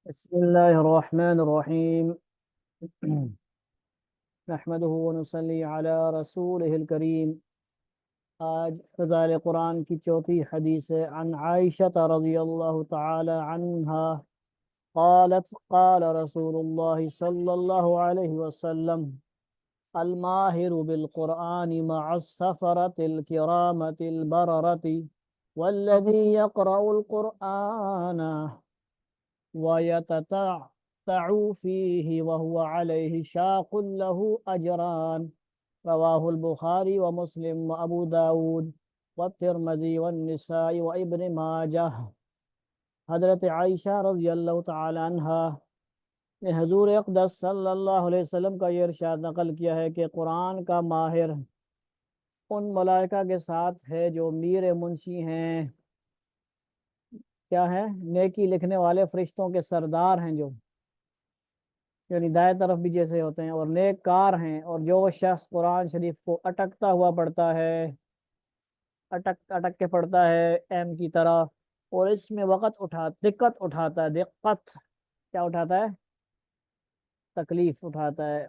بسم الله الرحمن الرحيم. نحمده ونصلي على رسوله الكريم. آج فضائل قرآن کی چوتھی حدیث ہے عن عائشة رضی اللہ تعالی عنہا قالت قال رسول الله صلی اللہ علیہ وسلم الماهر بالقرآن مع السفرة الكرامة البررة والذي يقرأ القرآن ويتتعتع فيه وهو عليه شاق له أجران. رواه البخاري ومسلم وأبو داود والترمذي والنساء وابن ماجہ۔ حضرت عائشہ رضی اللہ تعالی عنہ نے حضور اقدس صلی اللہ علیہ وسلم کا یہ ارشاد نقل کیا ہے کہ قرآن کا ماہر ان ملائکہ کے ساتھ ہے جو میر منشی ہیں، کیا ہے، نیکی لکھنے والے فرشتوں کے سردار ہیں، جو یعنی دائیں طرف بھی جیسے ہوتے ہیں، اور نیک کار ہیں۔ اور جو شخص قرآن شریف کو اٹکتا ہوا پڑھتا ہے، اٹک اٹک کے پڑھتا ہے ایم کی طرح، اور اس میں دقت اٹھاتا ہے، دقت کیا اٹھاتا ہے؟ تکلیف اٹھاتا ہے،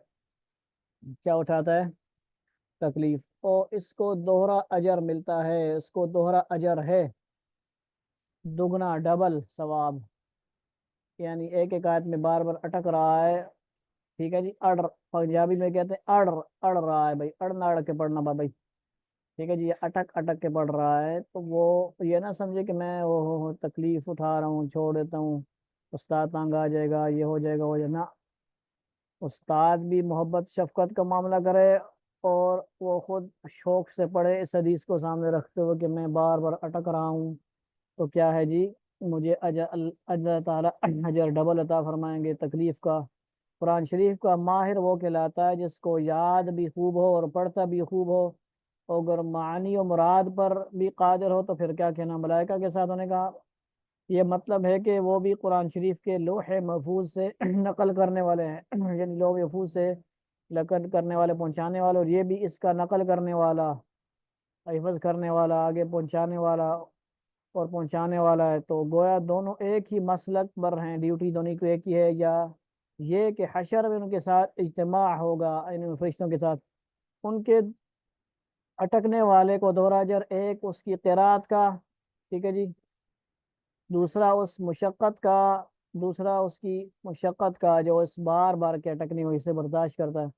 کیا اٹھاتا ہے؟ تکلیف، اور اس کو دوہرا اجر ملتا ہے، اس کو دوہرا اجر ہے، دگنا ڈبل ثواب۔ یعنی ایک ایک آیت میں بار بار اٹک رہا ہے، ٹھیک ہے جی، پنجابی میں کہتے ہیں اڑ رہا ہے بھائی، اڑنا اڑ کے پڑھنا بھائی، ٹھیک ہے جی، یہ اٹک اٹک کے پڑھ رہا ہے، تو وہ یہ نہ سمجھے کہ میں وہ تکلیف اٹھا رہا ہوں، چھوڑ دیتا ہوں، استاد تنگ آ جائے گا، یہ ہو جائے گا، وہ جائے نا، استاد بھی محبت شفقت کا معاملہ کرے، اور وہ خود شوق سے پڑھے اس حدیث کو سامنے رکھتے ہوئے کہ میں بار بار اٹک رہا ہوں، تو کیا ہے جی، مجھے اللہ تعالیٰ اجر ڈبل عطا فرمائیں گے تکلیف کا۔ قرآن شریف کا ماہر وہ کہلاتا ہے جس کو یاد بھی خوب ہو اور پڑھتا بھی خوب ہو، اور اگر معانی و مراد پر بھی قادر ہو تو پھر کیا کہنا ملائکہ کے ساتھ ہونے کا۔ یہ مطلب ہے کہ وہ بھی قرآن شریف کے لوح محفوظ سے نقل کرنے والے ہیں، یعنی لوح محفوظ سے نقل کرنے والے، پہنچانے والے، اور یہ بھی اس کا نقل کرنے والا، حفظ کرنے والا، آگے پہنچانے والا اور پہنچانے والا ہے۔ تو گویا دونوں ایک ہی مسلک پر ہیں، ڈیوٹی دونوں کی ایک ہی ہے، یا یہ کہ حشر میں ان کے ساتھ اجتماع ہوگا، ان فرشتوں کے ساتھ، ان کے اٹکنے والے کو دوہرا اجر، ایک اس کی قرات کا، ٹھیک ہے جی، دوسرا اس مشقت کا، دوسرا اس کی مشقت کا جو اس بار بار کے اٹکنے ہوئی سے برداشت کرتا ہے۔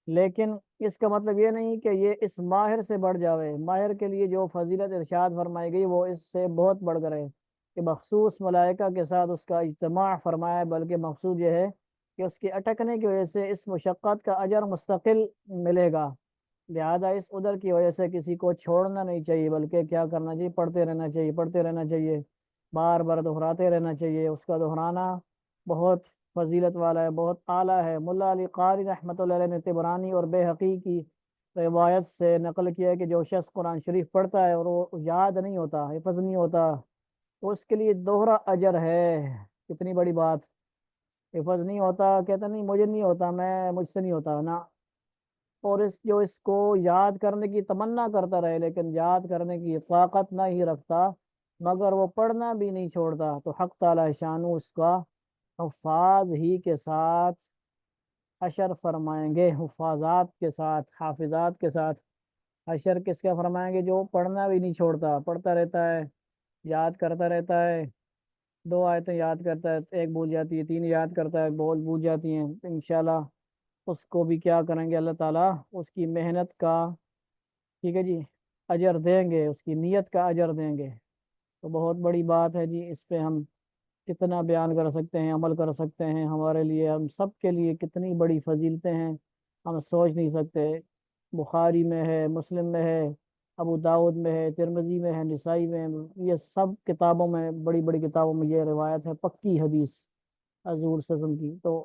لیکن اس کا مطلب یہ نہیں کہ یہ اس ماہر سے بڑھ جاوے، ماہر کے لیے جو فضیلت ارشاد فرمائی گئی وہ اس سے بہت بڑھ کر ہے کہ مخصوص ملائکہ کے ساتھ اس کا اجتماع فرمایا ہے، بلکہ مقصود یہ ہے کہ اس کے اٹکنے کی وجہ سے اس مشقت کا اجر مستقل ملے گا، لہذا اس ادھر کی وجہ سے کسی کو چھوڑنا نہیں چاہیے، بلکہ کیا کرنا چاہیے، پڑھتے رہنا چاہیے، پڑھتے رہنا چاہیے، بار بار دہراتے رہنا چاہیے، اس کا دہرانا بہت فضیلت والا ہے، بہت اعلیٰ ہے۔ ملا علی قاری رحمۃ اللہ علیہ نے طبرانی اور بہقی کی روایت سے نقل کیا ہے کہ جو شخص قرآن شریف پڑھتا ہے اور وہ یاد نہیں ہوتا، حفظ نہیں ہوتا، تو اس کے لیے دوہرا اجر ہے۔ کتنی بڑی بات! حفظ نہیں ہوتا، کہتا نہیں مجھے نہیں ہوتا، مجھ سے نہیں ہوتا نا، اور اس کو یاد کرنے کی تمنا کرتا رہے لیکن یاد کرنے کی طاقت نہ ہی رکھتا، مگر وہ پڑھنا بھی نہیں چھوڑتا، تو حق تعالی شانو اس کا حفاظ ہی کے ساتھ حشر فرمائیں گے، حفاظات کے ساتھ، حافظات کے ساتھ حشر کس کا فرمائیں گے؟ جو پڑھنا بھی نہیں چھوڑتا، پڑھتا رہتا ہے، یاد کرتا رہتا ہے، دو آیتیں یاد کرتا ہے، ایک بھول جاتی ہے، تین یاد کرتا ہے، بہت بھول جاتی ہیں، تو انشاءاللہ اس کو بھی کیا کریں گے، اللہ تعالیٰ اس کی محنت کا، ٹھیک ہے جی، اجر دیں گے، اس کی نیت کا اجر دیں گے۔ تو بہت بڑی بات ہے جی، اس پہ ہم کتنا بیان کر سکتے ہیں، عمل کر سکتے ہیں، ہمارے لیے، ہم سب کے لیے کتنی بڑی فضیلتیں ہیں، ہم سوچ نہیں سکتے۔ بخاری میں ہے، مسلم میں ہے، ابو داود میں ہے، ترمذی میں ہے، نسائی میں ہے، یہ سب کتابوں میں، بڑی بڑی کتابوں میں یہ روایت ہے، پکی حدیث حضور صلی اللہ علیہ وسلم کی۔ تو